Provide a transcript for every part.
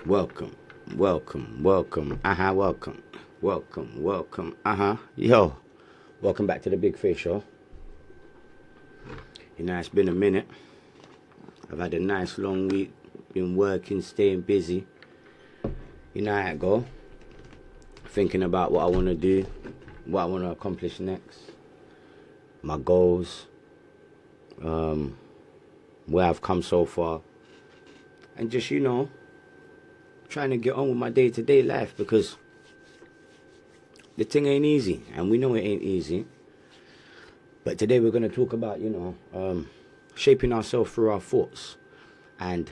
Welcome, welcome. Welcome. Yo, welcome back to the Big Face Show. It's been a minute. I've had a nice long week. Been working, staying busy. You know how it go. Thinking about what I want to do, what I want to accomplish next, my goals, where I've come so far, and just trying to get on with my day-to-day life because the thing ain't easy, and we know it ain't easy. But today we're going to talk about, shaping ourselves through our thoughts. And,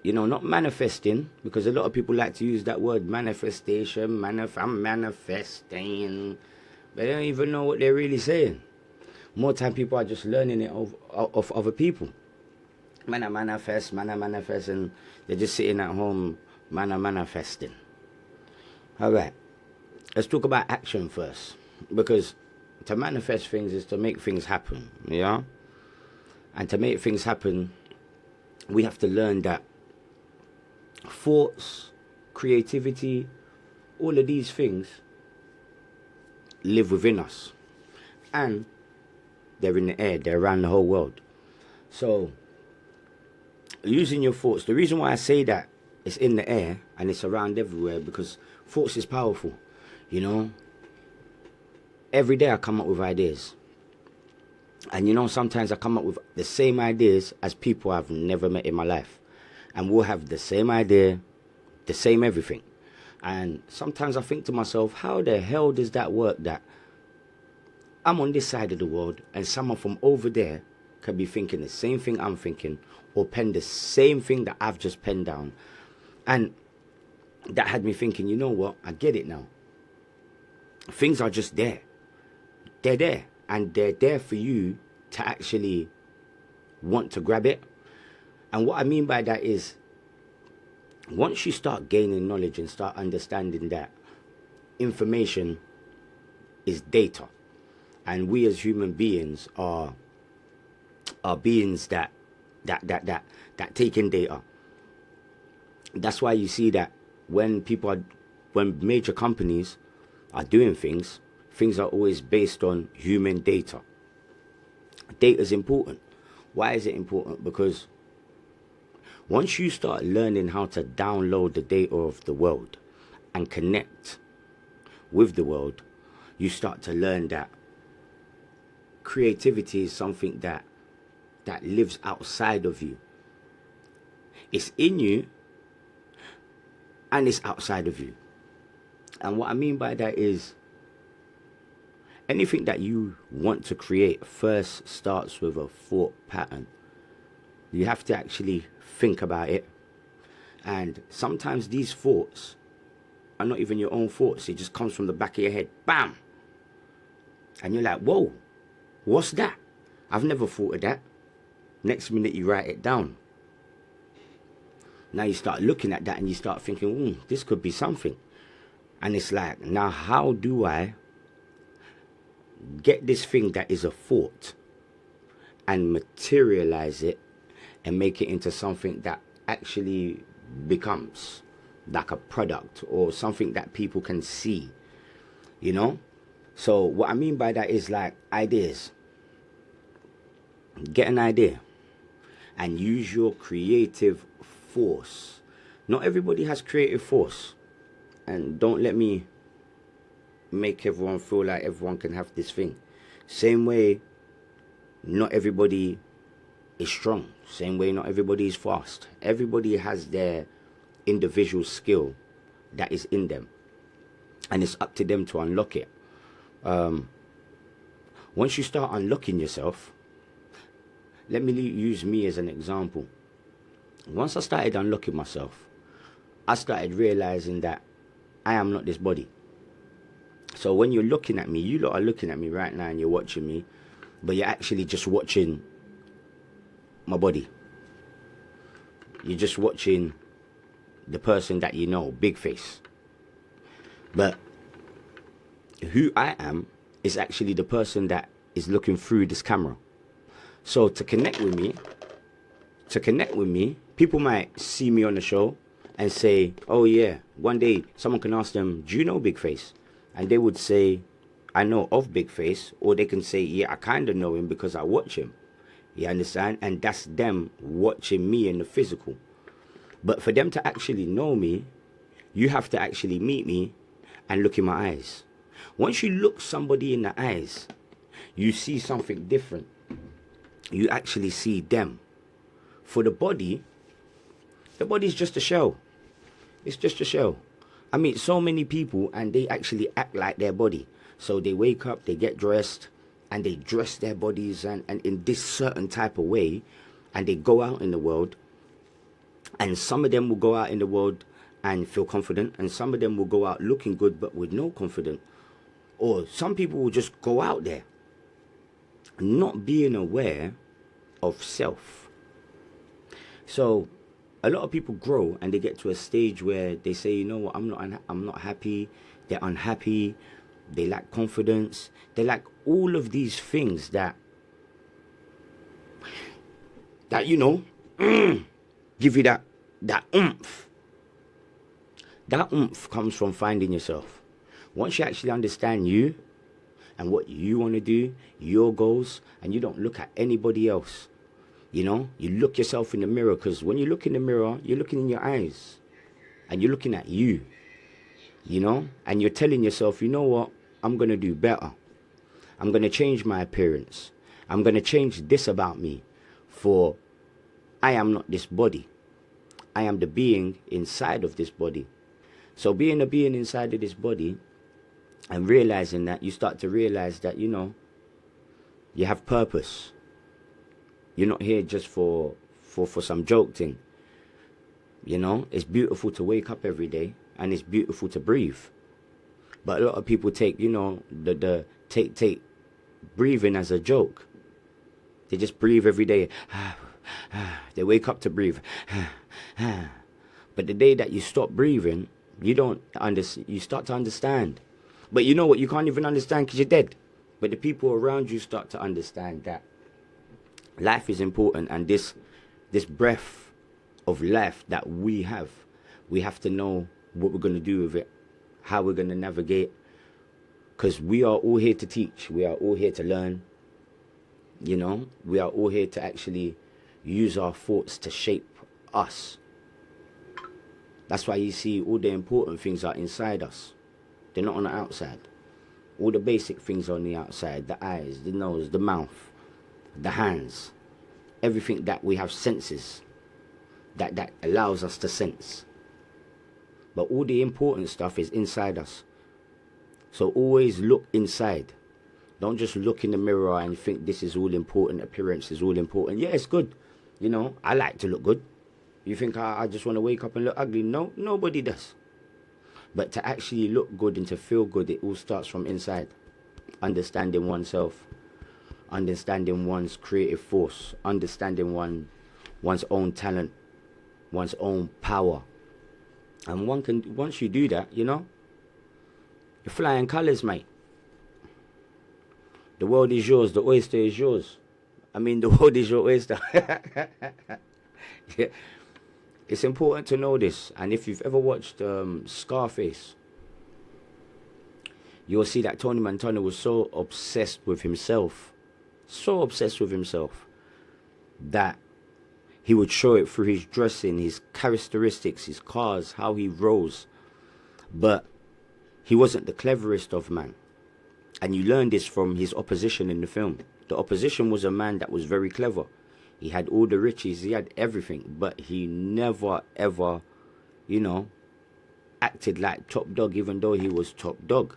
not manifesting, because a lot of people like to use that word manifestation, I'm manifesting. But they don't even know what they're really saying. More time people are just learning it of other people. Man, I manifest, and they're just sitting at home, manifesting. All right, let's talk about action first, because to manifest things is to make things happen, yeah? And to make things happen, we have to learn that thoughts, creativity, all of these things live within us. And they're in the air, they're around the whole world. So, using your thoughts, the reason why I say that it's in the air and it's around everywhere, because thoughts is powerful, Every day I come up with ideas. And sometimes I come up with the same ideas as people I've never met in my life. And we'll have the same idea, the same everything. And sometimes I think to myself, how the hell does that work, that I'm on this side of the world and someone from over there can be thinking the same thing I'm thinking, or pen the same thing that I've just penned down. And that had me thinking, you know what, I get it now. Things are just there. They're there. And they're there for you to actually want to grab it. And what I mean by that is, once you start gaining knowledge and start understanding that information is data, and we as human beings are beings that take in data. That's why you see that when major companies are doing things are always based on human data. Data is important. Why is it important? Because once you start learning how to download the data of the world and connect with the world, you start to learn that creativity is something that lives outside of you. It's in you and it's outside of you. And what I mean by that is, anything that you want to create first starts with a thought pattern. You have to actually think about it. And sometimes these thoughts are not even your own thoughts. It just comes from the back of your head. Bam! And you're like, whoa, what's that? I've never thought of that. Next minute you write it down. Now you start looking at that and you start thinking, this could be something. And it's like, now how do I get this thing that is a thought and materialize it and make it into something that actually becomes like a product or something that people can see, So what I mean by that is like ideas. Get an idea and use your creative force. Not everybody has creative force. And don't let me make everyone feel like everyone can have this thing. Same way, not everybody is strong. Same way, not everybody is fast. Everybody has their individual skill that is in them. And it's up to them to unlock it. Once you start unlocking yourself, let me use me as an example. Once I started unlocking myself, I started realizing that I am not this body. So when you're looking at me, you lot are looking at me right now and you're watching me, but you're actually just watching my body. You're just watching the person that you know, big face. But who I am is actually the person that is looking through this camera. So to connect with me, people might see me on the show and say, oh yeah, one day someone can ask them, do you know Big Face? And they would say, I know of Big Face. Or they can say, yeah, I kind of know him because I watch him. You understand? And that's them watching me in the physical. But for them to actually know me, you have to actually meet me and look in my eyes. Once you look somebody in the eyes, you see something different. You actually see them. For the body's just a shell. It's just a shell. I meet so many people and they actually act like their body. So they wake up, they get dressed, and they dress their bodies and in this certain type of way, and they go out in the world. And some of them will go out in the world and feel confident, and some of them will go out looking good but with no confidence. Or some people will just go out there not being aware of self. So a lot of people grow and they get to a stage where they say, you know what, I'm not happy. They're unhappy. They lack confidence. They lack all of these things that you know give you that oomph. That oomph comes from finding yourself. Once you actually understand you and what you want to do, your goals, and you don't look at anybody else. You know, you look yourself in the mirror, because when you look in the mirror, you're looking in your eyes and you're looking at you, you know, and you're telling yourself, you know what, I'm going to do better. I'm going to change my appearance. I'm going to change this about me, for I am not this body. I am the being inside of this body. So being a being inside of this body and realizing that, you start to realize that, you know, you have purpose. You're not here just for some joke thing. You know, it's beautiful to wake up every day and it's beautiful to breathe. But a lot of people take, you know, take breathing as a joke. They just breathe every day. They wake up to breathe. But the day that you stop breathing, you start to understand. But you know what? You can't even understand because you're dead. But the people around you start to understand that life is important, and this breath of life that we have to know what we're going to do with it, how we're going to navigate, because we are all here to teach. We are all here to learn. You know, we are all here to actually use our thoughts to shape us. That's why you see all the important things are inside us. They're not on the outside. All the basic things are on the outside: the eyes, the nose, the mouth, the hands, everything that we have senses that allows us to sense. But all the important stuff is inside us. So always look inside. Don't just look in the mirror and think this is all important, appearance is all important. Yeah, it's good. You know, I like to look good. You think I just want to wake up and look ugly? No, nobody does. But to actually look good and to feel good, it all starts from inside. Understanding oneself, understanding one's creative force, understanding one's own talent, one's own power. And once you do that, you know, you're flying colours, mate. The world is yours, the oyster is yours. I mean, the world is your oyster. Yeah. It's important to know this. And if you've ever watched Scarface, you'll see that Tony Montana was so obsessed with himself, that he would show it through his dressing, his characteristics, his cars, how he rose. But he wasn't the cleverest of man. And you learn this from his opposition in the film. The opposition was a man that was very clever. He had all the riches, he had everything, but he never ever, you know, acted like top dog, even though he was top dog.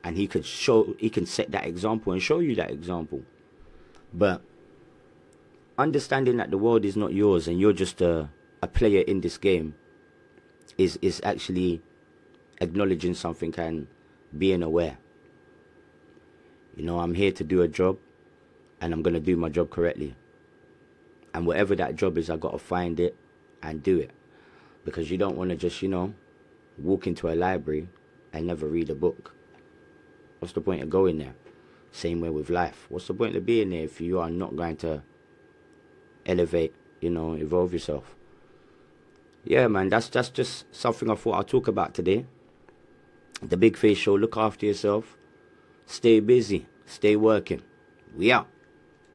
And he can set that example and show you that example. But understanding that the world is not yours and you're just a player in this game is actually acknowledging something and being aware. You know, I'm here to do a job and I'm going to do my job correctly. And whatever that job is, I got to find it and do it. Because you don't want to just, you know, walk into a library and never read a book. What's the point of going there? Same way with life. What's the point of being there if you are not going to elevate, you know, evolve yourself? yeah, man, that's just something I thought I'd talk about today. The Big Face Show. Look after yourself. Stay busy. Stay working. We out.